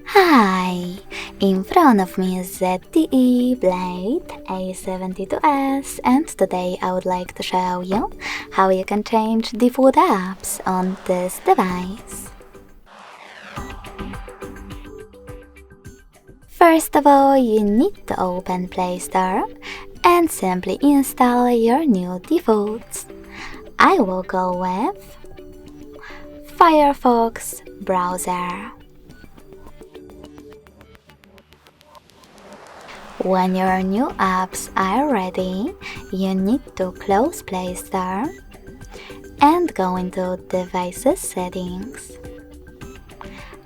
Hi! In front of me is ZTE Blade A72S, and today I would like to show you how you can change default apps on this device. First of all, you need to open Play Store and simply install your new defaults. I will go with Firefox browser. When your new apps are ready, you need to close Play Store and go into Devices Settings.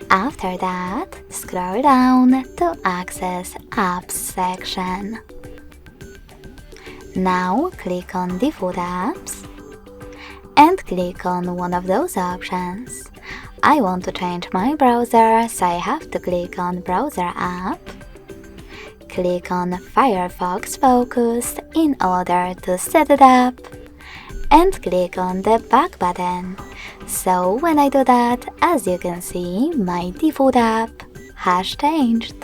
After that, scroll down to access Apps section. Now click on Default Apps and click on one of those options. I want to change my browser, so I have to click on Browser app. Click on Firefox Focus in order to set it up, and click on the back button. So when I do that, as you can see, my default app has changed.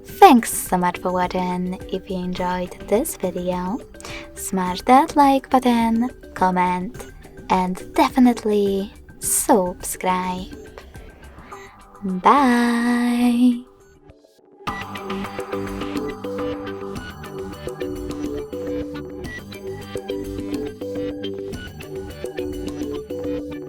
Thanks so much for watching. If you enjoyed this video, smash that like button, comment, and definitely subscribe. Bye!